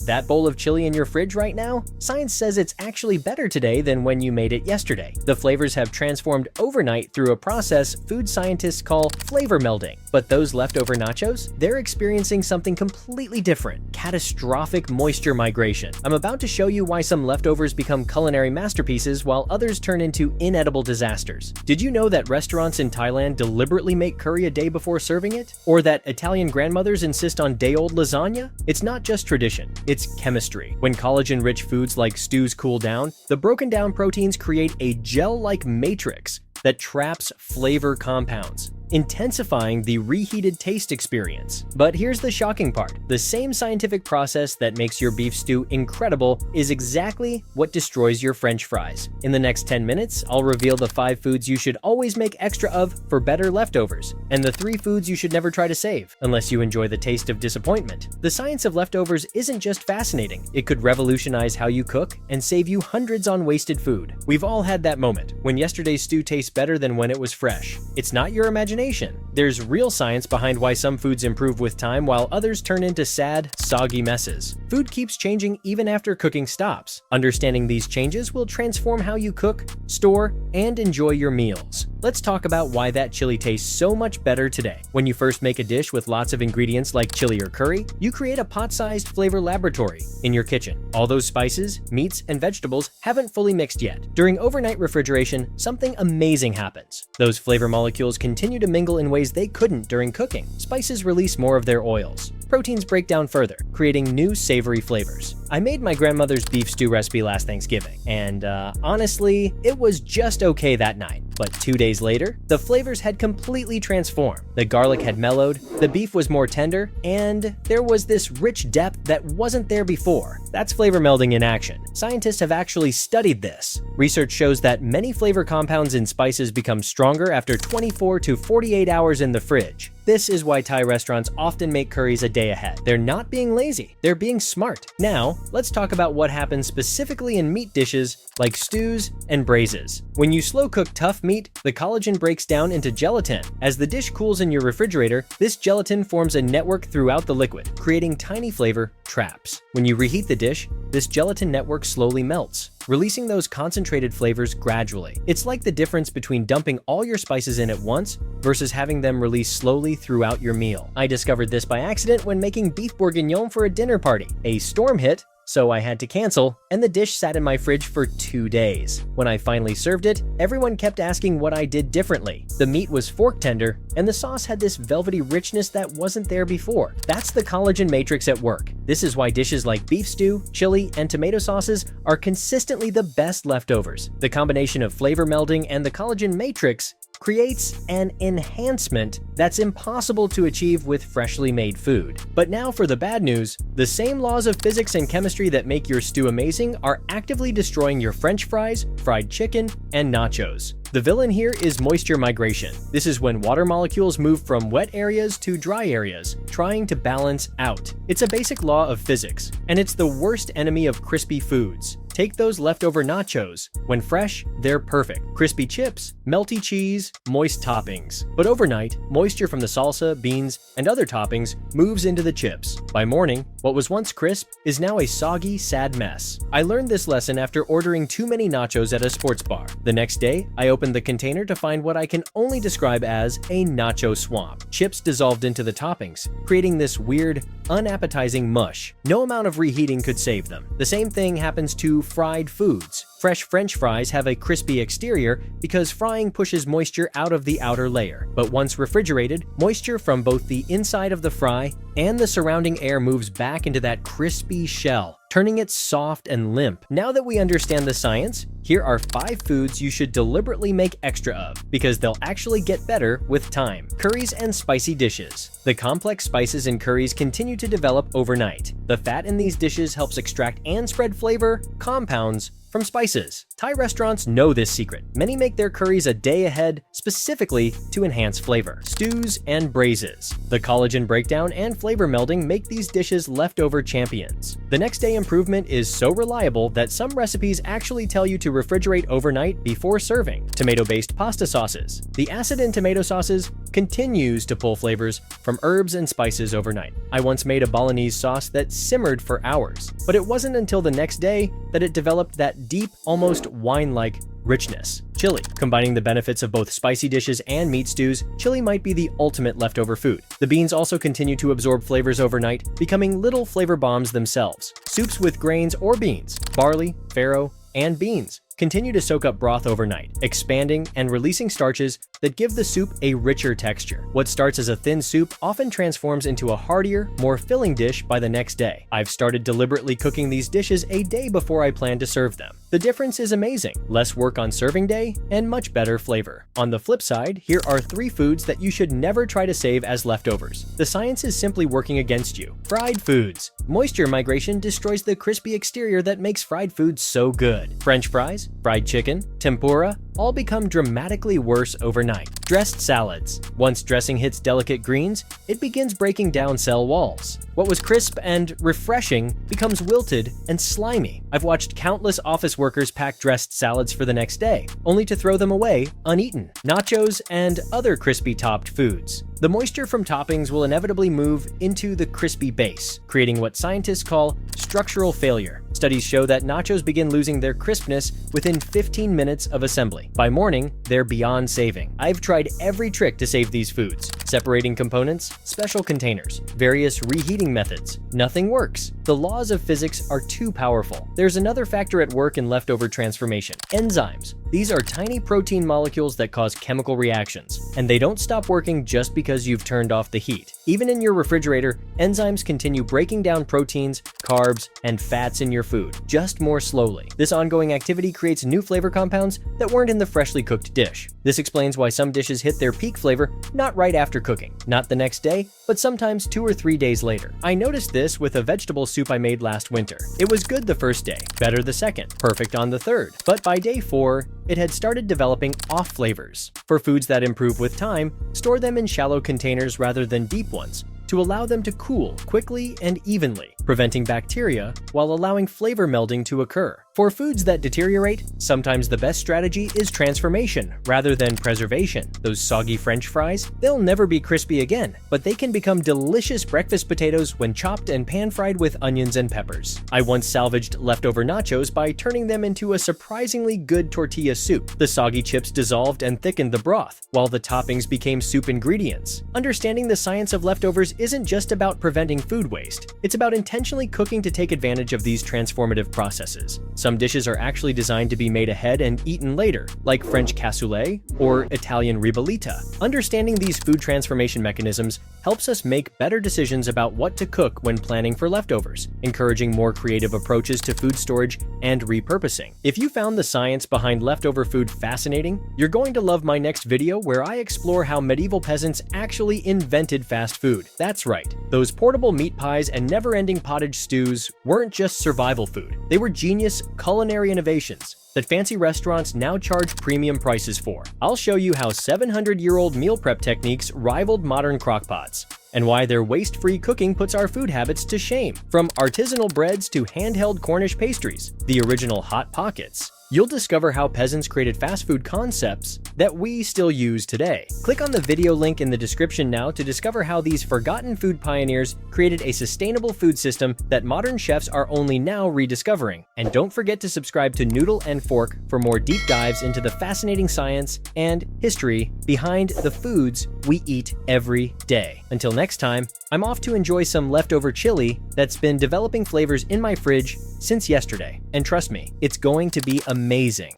That bowl of chili in your fridge right now? Science says it's actually better today than when you made it yesterday. The flavors have transformed overnight through a process food scientists call flavor melding. But those leftover nachos? They're experiencing something completely different: catastrophic moisture migration. I'm about to show you why some leftovers become culinary masterpieces while others turn into inedible disasters. Did you know that restaurants in Thailand deliberately make curry a day before serving it? Or that Italian grandmothers insist on day-old lasagna? It's not just tradition, it's chemistry. When collagen-rich foods like stews cool down, the broken down proteins create a gel-like matrix that traps flavor compounds, intensifying the reheated taste experience. But here's the shocking part. The same scientific process that makes your beef stew incredible is exactly what destroys your French fries. In the next 10 minutes, I'll reveal the 5 foods you should always make extra of for better leftovers, and the 3 foods you should never try to save, unless you enjoy the taste of disappointment. The science of leftovers isn't just fascinating, it could revolutionize how you cook and save you hundreds on wasted food. We've all had that moment, when yesterday's stew tastes better than when it was fresh. It's not your imagination. There's real science behind why some foods improve with time while others turn into sad, soggy messes. Food keeps changing even after cooking stops. Understanding these changes will transform how you cook, store, and enjoy your meals. Let's talk about why that chili tastes so much better today. When you first make a dish with lots of ingredients like chili or curry, you create a pot-sized flavor laboratory in your kitchen. All those spices, meats, and vegetables haven't fully mixed yet. During overnight refrigeration, something amazing happens. Those flavor molecules continue to mingle in ways they couldn't during cooking. Spices release more of their oils. Proteins break down further, creating new savory flavors. I made my grandmother's beef stew recipe last Thanksgiving, and honestly, it was just okay that night. But 2 days later, the flavors had completely transformed. The garlic had mellowed, the beef was more tender, and there was this rich depth that wasn't there before. That's flavor melding in action. Scientists have actually studied this. Research shows that many flavor compounds in spices become stronger after 24 to 48 hours in the fridge. This is why Thai restaurants often make curries a day ahead. They're not being lazy, they're being smart. Now, let's talk about what happens specifically in meat dishes like stews and braises. When you slow cook tough meat, the collagen breaks down into gelatin. As the dish cools in your refrigerator, this gelatin forms a network throughout the liquid, creating tiny flavor traps. When you reheat the dish, this gelatin network slowly melts, releasing those concentrated flavors gradually. It's like the difference between dumping all your spices in at once versus having them release slowly throughout your meal. I discovered this by accident when making beef bourguignon for a dinner party. A storm hit, so I had to cancel, and the dish sat in my fridge for 2 days. When I finally served it, everyone kept asking what I did differently. The meat was fork tender, and the sauce had this velvety richness that wasn't there before. That's the collagen matrix at work. This is why dishes like beef stew, chili, and tomato sauces are consistently the best leftovers. The combination of flavor melding and the collagen matrix creates an enhancement that's impossible to achieve with freshly made food. But now for the bad news, the same laws of physics and chemistry that make your stew amazing are actively destroying your French fries, fried chicken, and nachos. The villain here is moisture migration. This is when water molecules move from wet areas to dry areas, trying to balance out. It's a basic law of physics, and it's the worst enemy of crispy foods. Take those leftover nachos. When fresh, they're perfect. Crispy chips, melty cheese, moist toppings. But overnight, moisture from the salsa, beans, and other toppings moves into the chips. By morning, what was once crisp is now a soggy, sad mess. I learned this lesson after ordering too many nachos at a sports bar. The next day, I opened the container to find what I can only describe as a nacho swamp. Chips dissolved into the toppings, creating this weird, unappetizing mush. No amount of reheating could save them. The same thing happens to fried foods. Fresh French fries have a crispy exterior because frying pushes moisture out of the outer layer. But once refrigerated, moisture from both the inside of the fry and the surrounding air moves back into that crispy shell, turning it soft and limp. Now that we understand the science, here are 5 foods you should deliberately make extra of, because they'll actually get better with time. Curries and spicy dishes. The complex spices in curries continue to develop overnight. The fat in these dishes helps extract and spread flavor compounds from spices. Thai restaurants know this secret. Many make their curries a day ahead specifically to enhance flavor. Stews and braises. The collagen breakdown and flavor melding make these dishes leftover champions. The next day improvement is so reliable that some recipes actually tell you to refrigerate overnight before serving. Tomato-based pasta sauces. The acid in tomato sauces continues to pull flavors from herbs and spices overnight. I once made a bolognese sauce that simmered for hours, but it wasn't until the next day that it developed that deep, almost wine-like richness. Chili. Combining the benefits of both spicy dishes and meat stews, chili might be the ultimate leftover food. The beans also continue to absorb flavors overnight, becoming little flavor bombs themselves. Soups with grains or beans, barley, farro, and beans continue to soak up broth overnight, expanding and releasing starches that give the soup a richer texture. What starts as a thin soup often transforms into a heartier, more filling dish by the next day. I've started deliberately cooking these dishes a day before I plan to serve them. The difference is amazing: less work on serving day and much better flavor. On the flip side, here are 3 foods that you should never try to save as leftovers. The science is simply working against you. Fried foods. Moisture migration destroys the crispy exterior that makes fried foods so good. French fries, fried chicken, tempura, all become dramatically worse overnight. Dressed salads. Once dressing hits delicate greens, it begins breaking down cell walls. What was crisp and refreshing becomes wilted and slimy. I've watched countless office workers pack dressed salads for the next day, only to throw them away uneaten. Nachos and other crispy topped foods. The moisture from toppings will inevitably move into the crispy base, creating what scientists call structural failure. Studies show that nachos begin losing their crispness within 15 minutes of assembly. By morning, they're beyond saving. I've tried every trick to save these foods: separating components, special containers, various reheating methods. Nothing works. The laws of physics are too powerful. There's another factor at work in leftover transformation: enzymes. These are tiny protein molecules that cause chemical reactions, and they don't stop working just because you've turned off the heat. Even in your refrigerator, enzymes continue breaking down proteins, carbs, and fats in your food, just more slowly. This ongoing activity creates new flavor compounds that weren't in the freshly cooked dish. This explains why some dishes hit their peak flavor not right after cooking, not the next day, but sometimes 2 or 3 days later. I noticed this with a vegetable soup I made last winter. It was good the first day, better the second, perfect on the third, but by day 4, it had started developing off flavors. For foods that improve with time, store them in shallow containers rather than deep ones to allow them to cool quickly and evenly, preventing bacteria while allowing flavor melding to occur. For foods that deteriorate, sometimes the best strategy is transformation rather than preservation. Those soggy French fries, they'll never be crispy again, but they can become delicious breakfast potatoes when chopped and pan-fried with onions and peppers. I once salvaged leftover nachos by turning them into a surprisingly good tortilla soup. The soggy chips dissolved and thickened the broth, while the toppings became soup ingredients. Understanding the science of leftovers isn't just about preventing food waste. It's about intentionally cooking to take advantage of these transformative processes. Some dishes are actually designed to be made ahead and eaten later, like French cassoulet or Italian ribollita. Understanding these food transformation mechanisms helps us make better decisions about what to cook when planning for leftovers, encouraging more creative approaches to food storage and repurposing. If you found the science behind leftover food fascinating, you're going to love my next video where I explore how medieval peasants actually invented fast food. That's right, those portable meat pies and never-ending pottage stews weren't just survival food. They were genius culinary innovations that fancy restaurants now charge premium prices for. I'll show you how 700-year-old meal prep techniques rivaled modern crockpots, and why their waste-free cooking puts our food habits to shame. From artisanal breads to handheld Cornish pastries, the original Hot Pockets, you'll discover how peasants created fast food concepts that we still use today. Click on the video link in the description now to discover how these forgotten food pioneers created a sustainable food system that modern chefs are only now rediscovering. And don't forget to subscribe to Noodle and Fork for more deep dives into the fascinating science and history behind the foods we eat every day. Until next time, I'm off to enjoy some leftover chili that's been developing flavors in my fridge since yesterday. And trust me, it's going to be amazing.